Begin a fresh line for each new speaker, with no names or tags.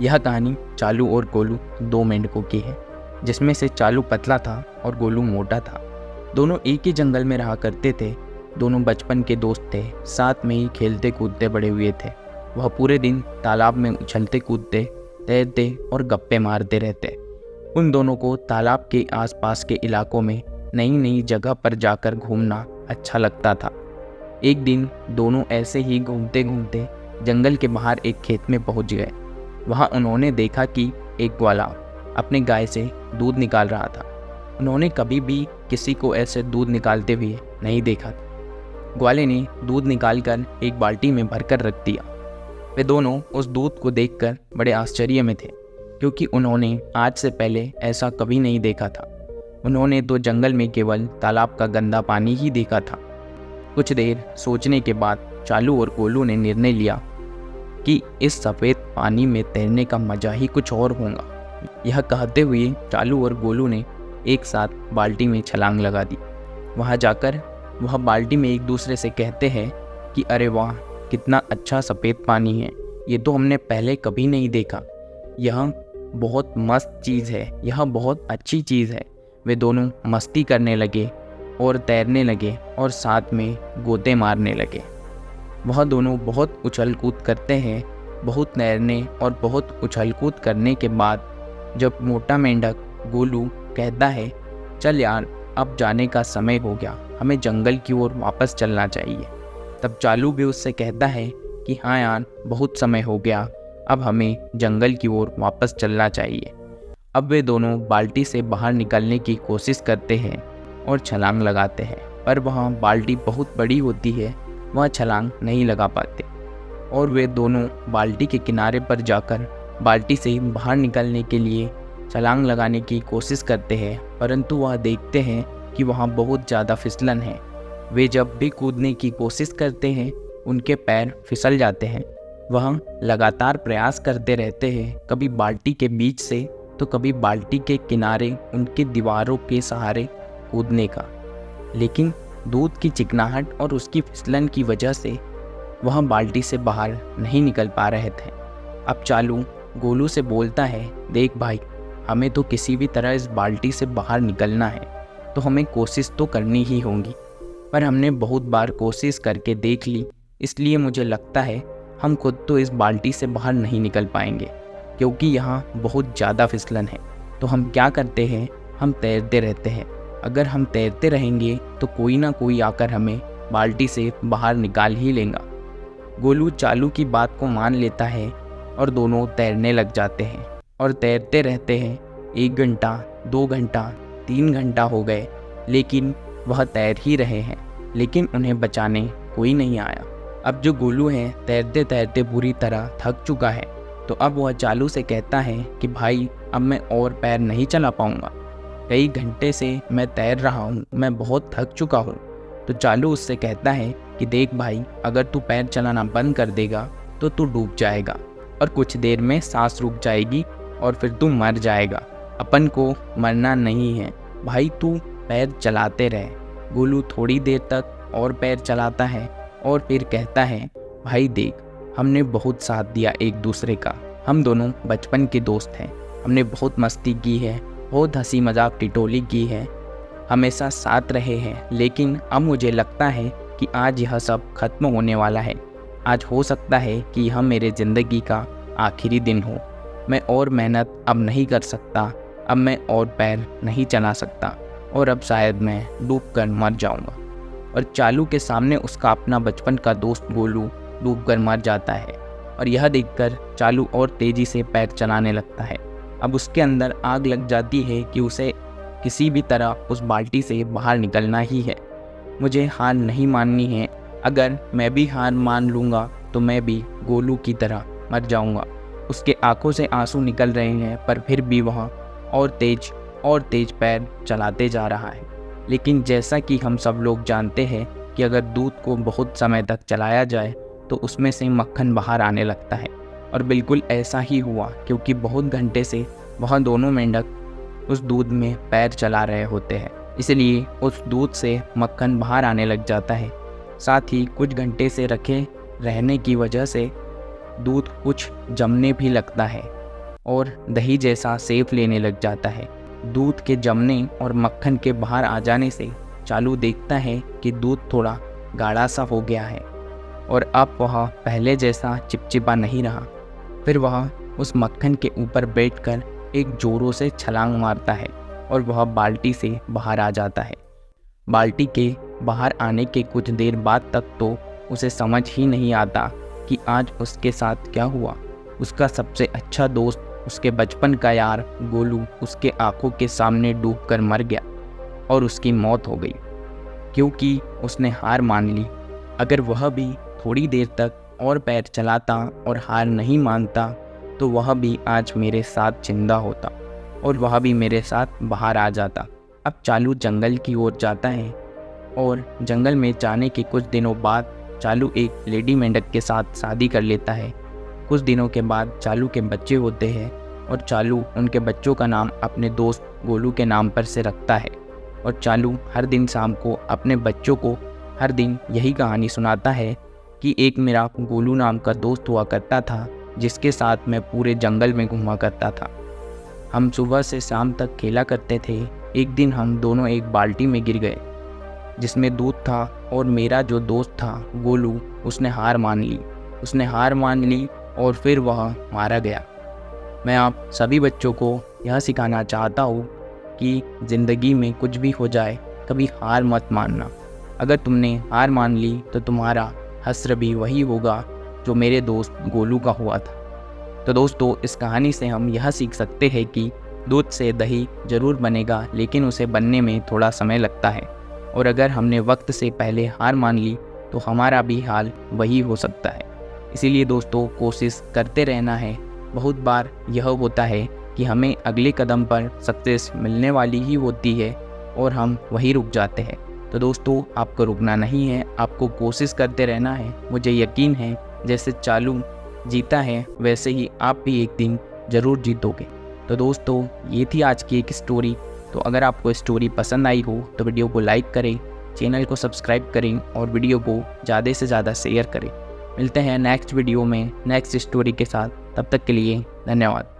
यह कहानी चालू और गोलू दो मेंढकों की है, जिसमें से चालू पतला था और गोलू मोटा था। दोनों एक ही जंगल में रहा करते थे। दोनों बचपन के दोस्त थे, साथ में ही खेलते कूदते बड़े हुए थे। वह पूरे दिन तालाब में उछलते कूदते, तैरते और गप्पे मारते रहते। उन दोनों को तालाब के आसपास के इलाकों में नई नई जगह पर जाकर घूमना अच्छा लगता था। एक दिन दोनों ऐसे ही घूमते घूमते जंगल के बाहर एक खेत में पहुंच गए। वहां उन्होंने देखा कि एक ग्वाला अपने गाय से दूध निकाल रहा था। उन्होंने कभी भी किसी को ऐसे दूध निकालते हुए नहीं देखा था। ग्वाले ने दूध निकालकर एक बाल्टी में भरकर रख दिया। वे दोनों उस दूध को देखकर बड़े आश्चर्य में थे, क्योंकि उन्होंने आज से पहले ऐसा कभी नहीं देखा था। उन्होंने तो जंगल में केवल तालाब का गंदा पानी ही देखा था। कुछ देर सोचने के बाद चालू और गोलू ने निर्णय लिया कि इस सफ़ेद पानी में तैरने का मज़ा ही कुछ और होगा। यह कहते हुए चालू और गोलू ने एक साथ बाल्टी में छलांग लगा दी। वहां जाकर वह बाल्टी में एक दूसरे से कहते हैं कि अरे वाह, कितना अच्छा सफ़ेद पानी है, ये तो हमने पहले कभी नहीं देखा। यह बहुत मस्त चीज़ है, यह बहुत अच्छी चीज़ है। वे दोनों मस्ती करने लगे और तैरने लगे और साथ में गोते मारने लगे। वह दोनों बहुत उछल कूद करते हैं। बहुत तैरने और बहुत उछल कूद करने के बाद जब मोटा मेंढक गोलू कहता है, चल यार, अब जाने का समय हो गया, हमें जंगल की ओर वापस चलना चाहिए, तब चालू भी उससे कहता है कि हाँ यार, बहुत समय हो गया, अब हमें जंगल की ओर वापस चलना चाहिए। अब वे दोनों बाल्टी से बाहर निकलने की कोशिश करते हैं और छलांग लगाते हैं, पर वहाँ बाल्टी बहुत बड़ी होती है, वह छलांग नहीं लगा पाते और वे दोनों बाल्टी के किनारे पर जाकर बाल्टी से बाहर निकलने के लिए छलांग लगाने की कोशिश करते हैं, परंतु वह देखते हैं कि वहाँ बहुत ज़्यादा फिसलन है। वे जब भी कूदने की कोशिश करते हैं, उनके पैर फिसल जाते हैं। वह लगातार प्रयास करते रहते हैं, कभी बाल्टी के बीच से तो कभी बाल्टी के किनारे उनकी दीवारों के सहारे कूदने का, लेकिन दूध की चिकनाहट और उसकी फिसलन की वजह से वह बाल्टी से बाहर नहीं निकल पा रहे थे। अब चालू गोलू से बोलता है, देख भाई, हमें तो किसी भी तरह इस बाल्टी से बाहर निकलना है, तो हमें कोशिश तो करनी ही होगी, पर हमने बहुत बार कोशिश करके देख ली, इसलिए मुझे लगता है हम खुद तो इस बाल्टी से बाहर नहीं निकल पाएंगे, क्योंकि यहाँ बहुत ज़्यादा फिसलन है। तो हम क्या करते हैं, हम तैरते रहते हैं। अगर हम तैरते रहेंगे तो कोई ना कोई आकर हमें बाल्टी से बाहर निकाल ही लेगा। गोलू चालू की बात को मान लेता है और दोनों तैरने लग जाते हैं और तैरते रहते हैं। 1 घंटा, 2 घंटा, 3 घंटा हो गए, लेकिन वह तैर ही रहे हैं, लेकिन उन्हें बचाने कोई नहीं आया। अब जो गोलू है तैरते तैरते बुरी तरह थक चुका है, तो अब वह चालू से कहता है कि भाई, अब मैं और पैर नहीं चला पाऊँगा, कई घंटे से मैं तैर रहा हूँ, मैं बहुत थक चुका हूँ। तो चालू उससे कहता है कि देख भाई, अगर तू पैर चलाना बंद कर देगा तो तू डूब जाएगा और कुछ देर में सांस रुक जाएगी और फिर तू मर जाएगा। अपन को मरना नहीं है भाई, तू पैर चलाते रहे। गोलू थोड़ी देर तक और पैर चलाता है और फिर कहता है, भाई देख, हमने बहुत साथ दिया एक दूसरे का, हम दोनों बचपन के दोस्त हैं, हमने बहुत मस्ती की है, बहुत हंसी मजाक टिटोली की है, हमेशा साथ रहे हैं, लेकिन अब मुझे लगता है कि आज यह सब खत्म होने वाला है। आज हो सकता है कि यह मेरे ज़िंदगी का आखिरी दिन हो। मैं और मेहनत अब नहीं कर सकता, अब मैं और पैर नहीं चला सकता और अब शायद मैं डूबकर मर जाऊंगा। और चालू के सामने उसका अपना बचपन का दोस्त गोलू डूबकर मर जाता है और यह देखकर चालू और तेज़ी से पैर चलाने लगता है। अब उसके अंदर आग लग जाती है कि उसे किसी भी तरह उस बाल्टी से बाहर निकलना ही है। मुझे हार नहीं माननी है, अगर मैं भी हार मान लूँगा तो मैं भी गोलू की तरह मर जाऊँगा। उसके आंखों से आंसू निकल रहे हैं, पर फिर भी वह और तेज पैर चलाते जा रहा है। लेकिन जैसा कि हम सब लोग जानते हैं कि अगर दूध को बहुत समय तक चलाया जाए तो उसमें से मक्खन बाहर आने लगता है, और बिल्कुल ऐसा ही हुआ, क्योंकि बहुत घंटे से वह दोनों मेंढक उस दूध में पैर चला रहे होते हैं, इसलिए उस दूध से मक्खन बाहर आने लग जाता है। साथ ही कुछ घंटे से रखे रहने की वजह से दूध कुछ जमने भी लगता है। और दही जैसा सेफ लेने लग जाता है। दूध के जमने और मक्खन के बाहर आ जाने से चालू देखता है कि दूध थोड़ा गाढ़ा सा हो गया है और अब वह पहले जैसा चिपचिपा नहीं रहा। फिर वह उस मक्खन के ऊपर बैठकर एक जोरों से छलांग मारता है और वह बाल्टी से बाहर आ जाता है। बाल्टी के बाहर आने के कुछ देर बाद तक तो उसे समझ ही नहीं आता कि आज उसके साथ क्या हुआ। उसका सबसे अच्छा दोस्त, उसके बचपन का यार गोलू उसके आंखों के सामने डूबकर मर गया और उसकी मौत हो गई क्योंकि उसने हार मान ली। अगर वह भी थोड़ी देर तक और पैर चलाता और हार नहीं मानता तो वह भी आज मेरे साथ जिंदा होता और वह भी मेरे साथ बाहर आ जाता। अब चालू जंगल की ओर जाता है और जंगल में जाने के कुछ दिनों बाद चालू एक लेडी मेंढक के साथ शादी कर लेता है। कुछ दिनों के बाद चालू के बच्चे होते हैं और चालू उनके बच्चों का नाम अपने दोस्त गोलू के नाम पर से रखता है। और चालू हर दिन शाम को अपने बच्चों को हर दिन यही कहानी सुनाता है कि एक मेरा गोलू नाम का दोस्त हुआ करता था जिसके साथ मैं पूरे जंगल में घूमा करता था। हम सुबह से शाम तक खेला करते थे। एक दिन हम दोनों एक बाल्टी में गिर गए जिसमें दूध था और मेरा जो दोस्त था गोलू उसने हार मान ली और फिर वह मारा गया। मैं आप सभी बच्चों को यह सिखाना चाहता हूँ कि ज़िंदगी में कुछ भी हो जाए कभी हार मत मानना। अगर तुमने हार मान ली तो तुम्हारा हश्र भी वही होगा जो मेरे दोस्त गोलू का हुआ था। तो दोस्तों, इस कहानी से हम यह सीख सकते हैं कि दूध से दही ज़रूर बनेगा लेकिन उसे बनने में थोड़ा समय लगता है और अगर हमने वक्त से पहले हार मान ली तो हमारा भी हाल वही हो सकता है। इसीलिए दोस्तों, कोशिश करते रहना है। बहुत बार यह होता है कि हमें अगले कदम पर सक्सेस मिलने वाली ही होती है और हम वहीं रुक जाते हैं। तो दोस्तों, आपको रुकना नहीं है, आपको कोशिश करते रहना है। मुझे यकीन है जैसे चालू जीता है वैसे ही आप भी एक दिन ज़रूर जीतोगे। तो दोस्तों, ये थी आज की एक स्टोरी। तो अगर आपको स्टोरी पसंद आई हो तो वीडियो को लाइक करें, चैनल को सब्सक्राइब करें और वीडियो को ज़्यादा से ज़्यादा शेयर करें। मिलते हैं नेक्स्ट वीडियो में नेक्स्ट स्टोरी के साथ। तब तक के लिए धन्यवाद।